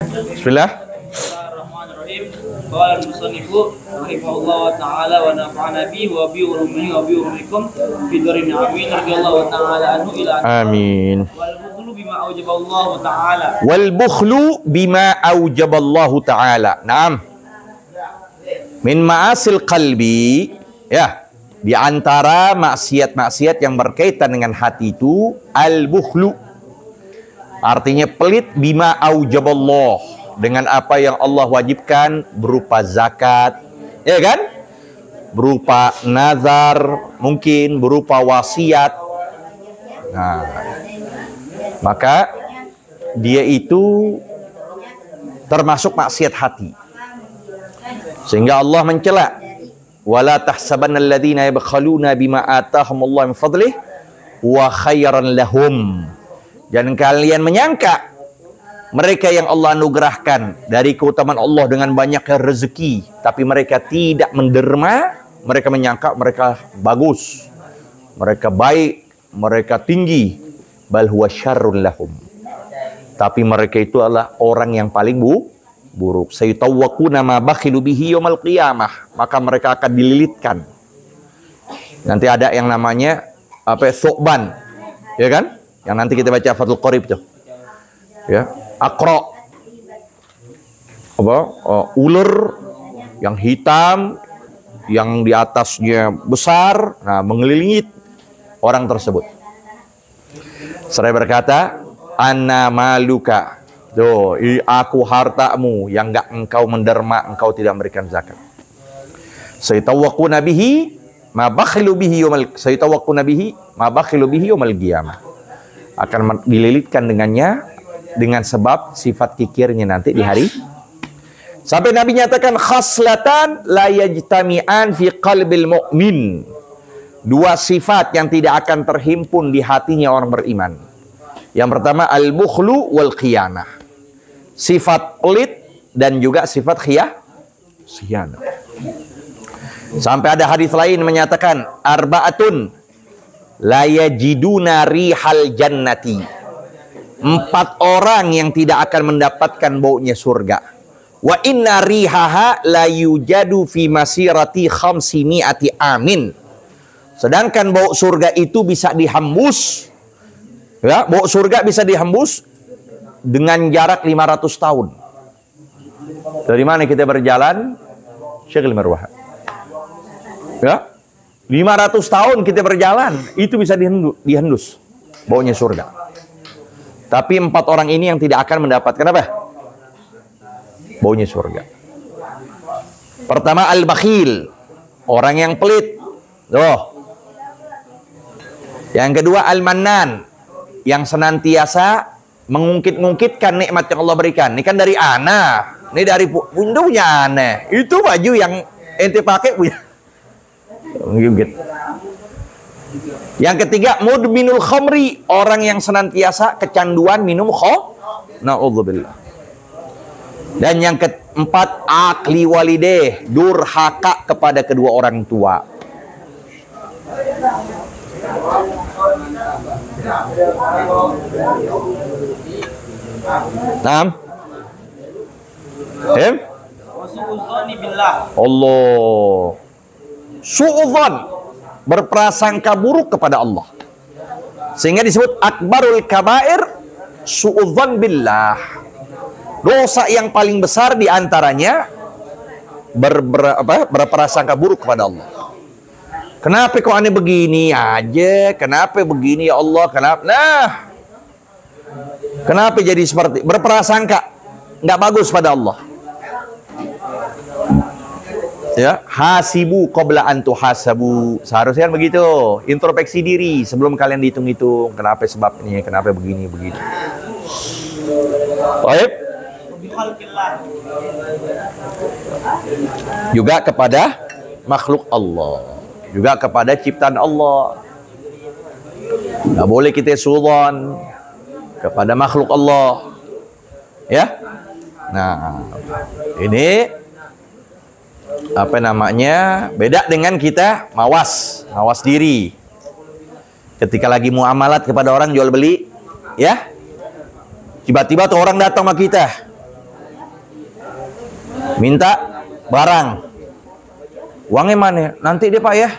Bismillah. Bismillahirrahmanirrahim. Qala al-musannifu rahimahullahu ta'ala wa nafa'ana bihi wa bi ulumihi wa bi ulumikum fi darin amin radhiyallahu ta'ala anhu ila Amin. wal bukhlu bima aujaballahu ta'ala. Wal bukhlu bima aujaballahu ta'ala. Naam. Min ma'asil qalbi, ya. Di antara maksiat-maksiat yang berkaitan dengan hati itu al-bukhlu. Artinya pelit bima aujaballah, dengan apa yang Allah wajibkan berupa zakat, ya kan? Berupa nazar, mungkin berupa wasiat. Nah, maka dia itu termasuk maksiat hati. Sehingga Allah mencela, wala tahsabanna alladziina yabkhaluna bima ataahumullahu min fadlihi wa khairan lahum. Jangan kalian menyangka mereka yang Allah anugerahkan dari keutamaan Allah dengan banyaknya rezeki, tapi mereka tidak menderma, mereka menyangka mereka bagus, mereka baik, mereka tinggi. Bal huwa syarrun lahum. Tapi mereka itu adalah orang yang paling buruk. Sayutawwaquna ma bakhilu bihi yaumil qiyamah. Maka mereka akan dililitkan. Nanti ada yang namanya Thu'ban, ya kan? Yang nanti kita baca Fathul Qorib tuh. Ya, Aqra. Ular yang hitam, yang di atasnya besar, nah mengelilingi orang tersebut. Seraya berkata, "Anna maluka." Tuh, aku hartamu yang enggak engkau menderma, engkau tidak memberikan zakat. Saytawaquna bihi ma bakhilu bihi yaumil qiyamah. Akan dililitkan dengannya dengan sebab sifat kikirnya nanti di hari. Sampai Nabi nyatakan khaslatan la yajtami'an fi qalbil mu'min. Dua sifat yang tidak akan terhimpun di hatinya orang beriman. Yang pertama al-bukhlu wal khiyanah. Sifat pelit dan juga sifat khiyanah. Sampai ada hadis lain menyatakan arba'atun la yajiduna rihal jannati. 4 orang yang tidak akan mendapatkan baunya surga. Wa inna rihaha la yujadu fi masirati 500 amin. Sedangkan bau surga itu bisa dihembus. Ya, bau surga bisa dihembus dengan jarak 500 tahun. Dari mana kita berjalan? Syekhul Marwah. Ya. 500 tahun kita berjalan, itu bisa dihendus baunya surga. Tapi 4 orang ini yang tidak akan mendapatkan apa? Baunya surga. Pertama al-bakhil, orang yang pelit. Yang kedua al-mannan, yang senantiasa mengungkit-ungkitkan nikmat yang Allah berikan. Ini kan dari ana, ini dari punya ana. Itu baju yang ente pakai punya. Yang ketiga mudminul khamri, orang yang senantiasa kecanduan minum na'udzubillah. Dan yang keempat akli walideh, durhaka kepada kedua orang tua. Allah su'udzon, berprasangka buruk kepada Allah. Sehingga disebut akbarul kabair su'udzon billah. Dosa yang paling besar diantaranya berprasangka buruk kepada Allah. Kenapa kok aneh begini aja? Kenapa begini ya Allah? Kenapa jadi seperti berprasangka nggak bagus pada Allah? Ya, hasibu qabla an tuhasabu. Seharusnya kan begitu. Introspeksi diri sebelum kalian dihitung-hitung. Kenapa sebabnya? Kenapa begini? Baik. Juga kepada makhluk Allah, juga kepada ciptaan Allah. Nggak boleh kita sudzon kepada makhluk Allah. Ya. Nah, ini beda dengan kita mawas diri ketika lagi muamalat kepada orang jual beli, ya, tiba-tiba tuh orang datang sama kita, minta barang. Uangnya mana? Nanti deh Pak ya.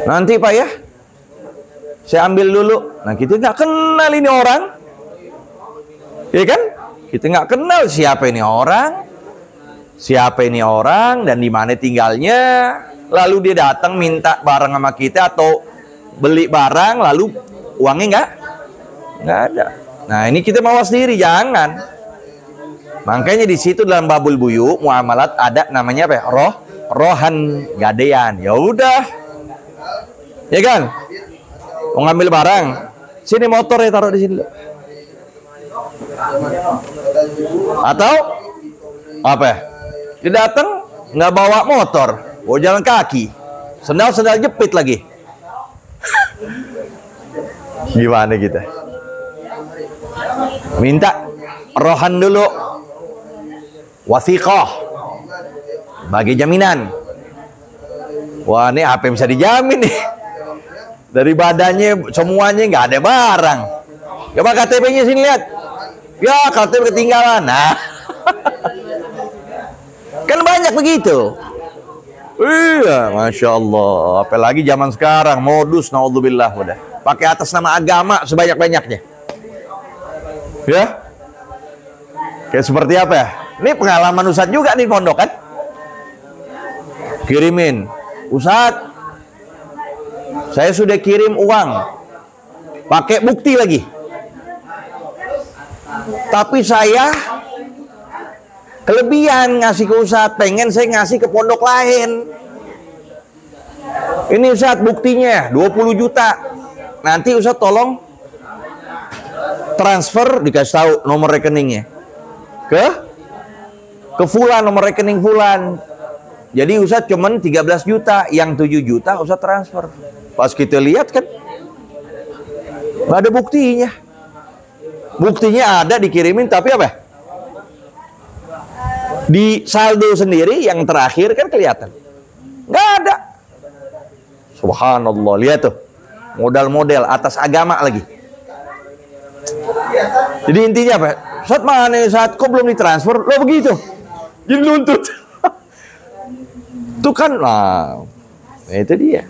Nanti Pak ya. Saya ambil dulu. Nah kita nggak kenal ini orang. Ya kan? Kita nggak kenal siapa ini orang. Siapa ini orang dan di mana tinggalnya. Lalu dia datang minta barang sama kita atau beli barang lalu uangnya nggak ada. Nah ini kita mawas diri, jangan. Makanya di situ dalam babul buyu muamalat ada namanya apa ya? Rohan gadean. Ya udah, ya kan? Mau ngambil barang, sini motor ya taruh di sini. Atau apa ya? Dia datang nggak bawa motor, bawa jalan kaki, sendal jepit lagi. Gimana kita? Minta rohan dulu, wasiqah, bagi jaminan. Wah, ini apa yang bisa dijamin nih? Dari badannya semuanya nggak ada barang. Coba KTP-nya sini lihat. Ya, KTP ketinggalan. Nah, kan banyak begitu. Iya, masya Allah. Apalagi zaman sekarang modus, naudzubillah, udah pakai atas nama agama sebanyak-banyaknya. Ya, kayak seperti apa ya? Ini pengalaman Ustadz juga nih pondok kan? Kirimin, Ustadz, saya sudah kirim uang, pakai bukti lagi. Tapi saya kelebihan ngasih ke Ustadz, pengen saya ngasih ke pondok lain. Ini Ustadz buktinya 20 juta. Nanti Ustadz tolong transfer, dikasih tahu nomor rekeningnya ke fulan, nomor rekening fulan. Jadi Ustadz cuman 13 juta, yang 7 juta Ustadz transfer. Pas kita lihat kan nggak ada buktinya. Buktinya ada dikirimin tapi apa? Di saldo sendiri yang terakhir kan kelihatan nggak ada. Subhanallah, lihat tuh, modal-modal atas agama lagi. Jadi intinya apa? Saat mana saat kok belum ditransfer? Lo begitu, jadi nuntut. Itu kan, nah, itu dia.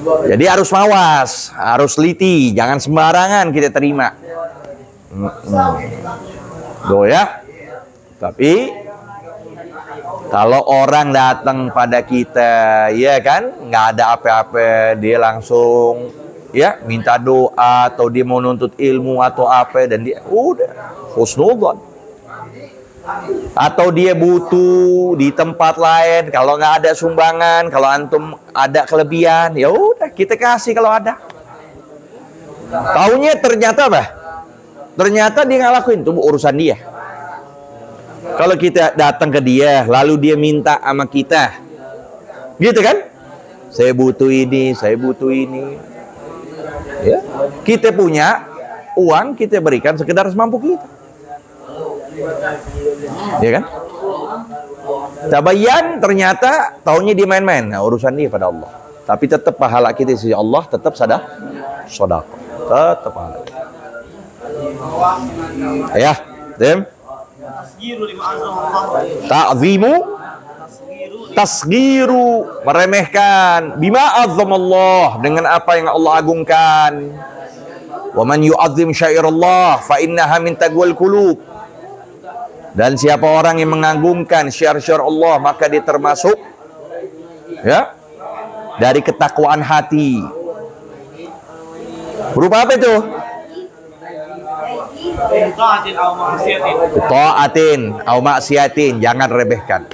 Jadi harus mawas, harus teliti, jangan sembarangan kita terima. Doh ya. Tapi kalau orang datang pada kita, ya kan, nggak ada apa-apa, dia langsung ya minta doa atau dia mau nuntut ilmu atau apa dan dia udah husnudzon. Atau dia butuh di tempat lain, kalau nggak ada sumbangan, kalau antum ada kelebihan, ya udah kita kasih kalau ada. Taunya ternyata apa? Ternyata dia ngelakuin, itu urusan dia. Kalau kita datang ke dia, lalu dia minta sama kita, gitu kan? Saya butuh ini, saya butuh ini. Ya, kita punya uang, kita berikan sekedar semampu kita. Ya kan? Tabayyan ternyata taunya dia main-main. Nah, urusan dia pada Allah. Tapi tetap pahala kita sisi Allah tetap sedekah. Tetap pahala. Ya, Dem. Ta'zimu, tasghiru, meremehkan, bima azzamallah, dengan apa yang Allah agungkan. Wa man yu'azzim syairallah fa innaha min taqwal qulub. Dan siapa orang yang mengagungkan syiar-syiar Allah, maka dia termasuk ya dari ketakwaan hati. Berupa apa itu? Ta'atin au maksiatin, jangan remehkan.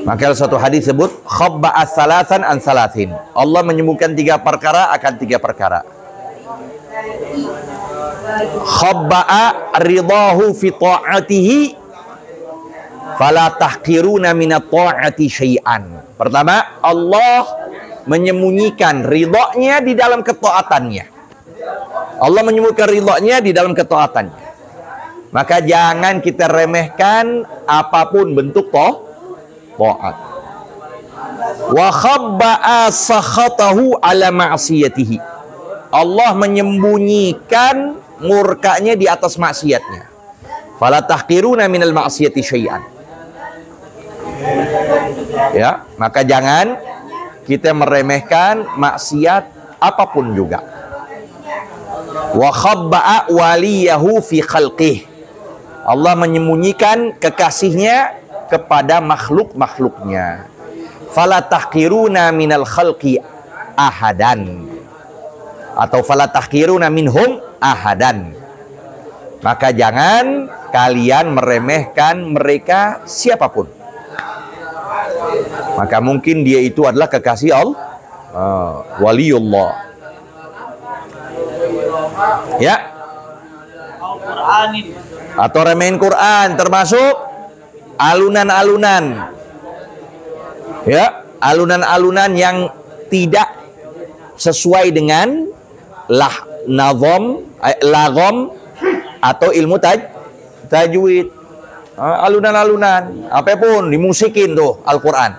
Maka satu hadis sebut khabba'a salasan an salasin. Allah menyembuhkan 3 perkara akan 3 perkara. Khabba'a ridahu fi ta'atihi fala tahqiruna minat ta'ati syai'an. Pertama, Allah menyembunyikan ridhonya di dalam ketaatannya. Allah menyembunyikan ridhonya di dalam ketaatannya. Maka jangan kita remehkan apapun bentuk ta'at. Wa khabba'a sakhatahu ala ma'siyatihi. Allah menyembunyikan murkanya di atas maksiatnya. Fala tahqiruna minal ma'siyati syai'an. Ya, maka jangan kita meremehkan maksiat apapun juga. Wa khabba'a waliyahu fi khalqih. Allah menyembunyikan kekasihnya kepada makhluk-makhluknya. Fala tahqiruna minal khalqi ahadan. Atau fala tahqiruna minhum ahadan. Maka jangan kalian meremehkan mereka siapapun. Maka mungkin dia itu adalah kekasih Allah, waliullah. Ya. Atau remehin Quran, termasuk alunan-alunan. Ya, alunan-alunan yang tidak sesuai dengan lagom atau ilmu tajwid. Alunan-alunan, apapun dimusikin tuh Al-Quran,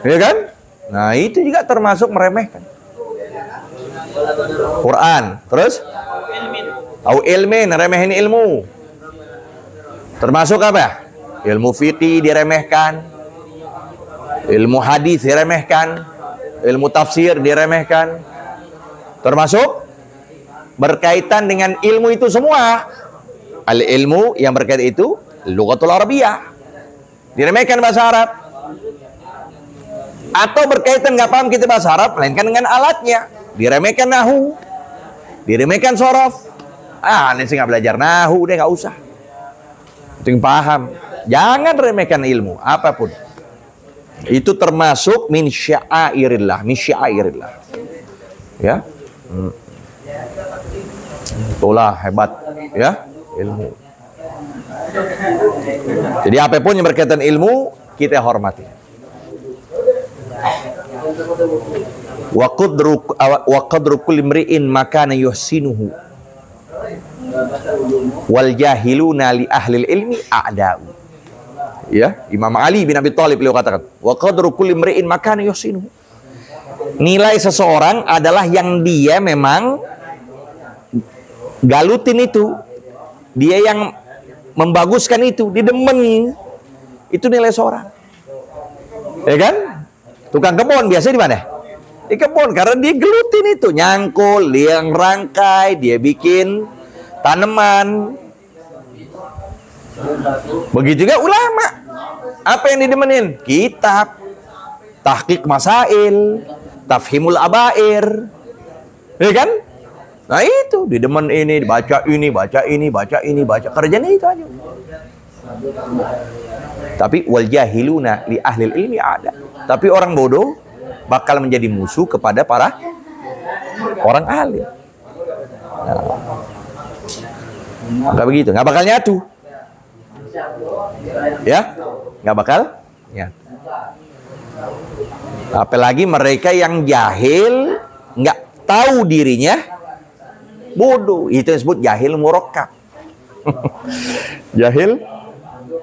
ya kan? Nah itu juga termasuk meremehkan Quran. Terus au ilmin, remehin ilmu. Termasuk apa? Ilmu fiqih diremehkan, ilmu hadis diremehkan, ilmu tafsir diremehkan. Termasuk berkaitan dengan ilmu itu semua. Al-ilmu yang berkaitan itu Lughatul Arabiyah, diremehkan bahasa Arab. Atau berkaitan nggak paham kita bahasa Arab, melainkan dengan alatnya, diremehkan nahu, diremehkan sorof. Ini sih nggak belajar nahu, deh nggak usah. Penting paham. Jangan remehkan ilmu apapun. Itu termasuk min sya'airillah, min sya'airillah. Ya, itulah hebat ya ilmu. Jadi apapun yang berkaitan ilmu kita hormati. Wa qadru kulli imri'in makana yuhsinuhu wal jahiluna li ahli ilmi a'da'u. Ya, Imam Ali bin Abi Thalib beliau katakan, wa qadru kulli imri'in makana yuhsinuhu. Nilai seseorang adalah yang dia memang galutin itu, dia yang membaguskan itu, didemen, itu nilai seorang. Ya kan? Tukang kebun biasa di mana? Di kebun, karena dia gelutin itu, nyangkul, dia ngerangkai, dia bikin tanaman. Begitu juga ulama. Apa yang didemenin? Kitab, tahqiq masail, tafhimul abair. Ya kan? Nah itu, didemen ini, baca ini, baca ini, baca ini, baca. Kerjanya itu aja. Tapi wal jahiluna li ahli ilmi ada. Tapi orang bodoh bakal menjadi musuh kepada para orang alim. Nggak begitu, nggak bakal nyatu. Ya, nggak bakal nyatu. Apalagi mereka yang jahil, nggak tahu dirinya bodoh. Itu yang disebut jahil murakkab. Jahil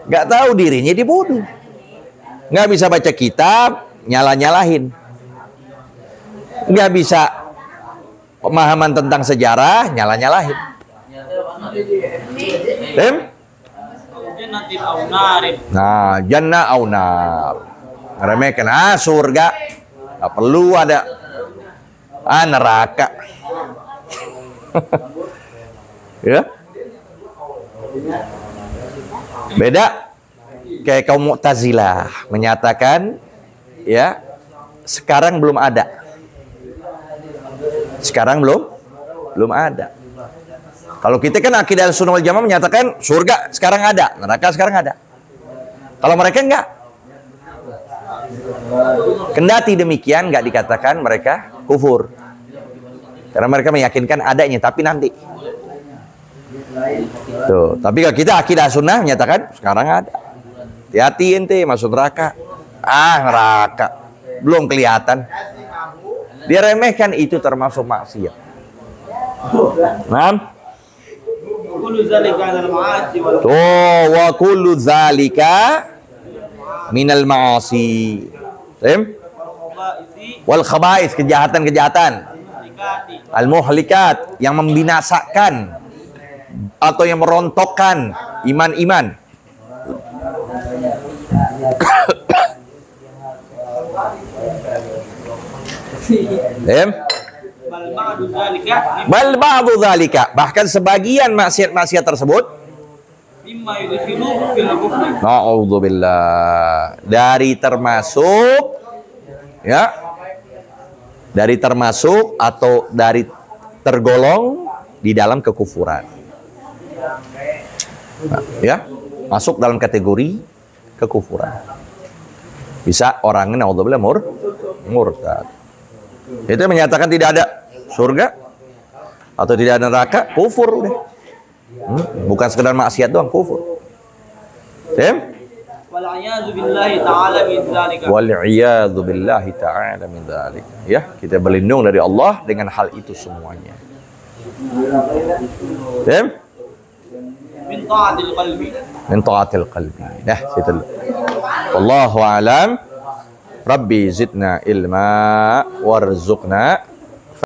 nggak tahu dirinya dia bodoh, nggak bisa baca kitab, nyalah-nyalahin, nggak bisa pemahaman tentang sejarah, nyalah-nyalahin. Nah, jannah au nar, ngeremehkan surga, nggak perlu ada neraka. Ya, beda kayak kaum Mu'tazilah menyatakan ya sekarang belum ada, sekarang belum ada. Kalau kita kan akidah Sunnah wal Jamaah menyatakan surga sekarang ada, neraka sekarang ada. Kalau mereka enggak. Kendati demikian enggak dikatakan mereka kufur. Karena mereka meyakinkan adanya, tapi nanti. Tuh, tapi kalau kita akidah sunnah menyatakan sekarang ada. Hati-hati ente masuk neraka. Neraka. Belum kelihatan. Diremehkan itu termasuk maksiat. Nah. Wa kullu zalika minal ma'asi. Wal khaba'is, kejahatan-kejahatan. Al-muhlikat, yang membinasakan atau yang merontokkan iman-iman. Bal ba'du dzalika, bahkan sebagian maksiat-maksiat tersebut mimma yudkhilu fil kufri. Na'udzubillah, dari termasuk ya, dari termasuk atau dari tergolong di dalam kekufuran. Nah, ya, masuk dalam kategori kekufuran. Bisa orangnya na'udzubillah murtad. Itu menyatakan tidak ada surga atau tidak ada neraka, kufur udah. Bukan sekedar maksiat doang, kufur. Wal'iyadzu billahi ta'ala min dzalika. Wal'iyadzu billahi ta'ala min dzalika. Ya, kita berlindung dari Allah dengan hal itu semuanya. Min ta'atil qalbi. Min ta'atil qalbi. Nah, situ. Wallahu a'lam. Rabbi zidna ilma warzuqna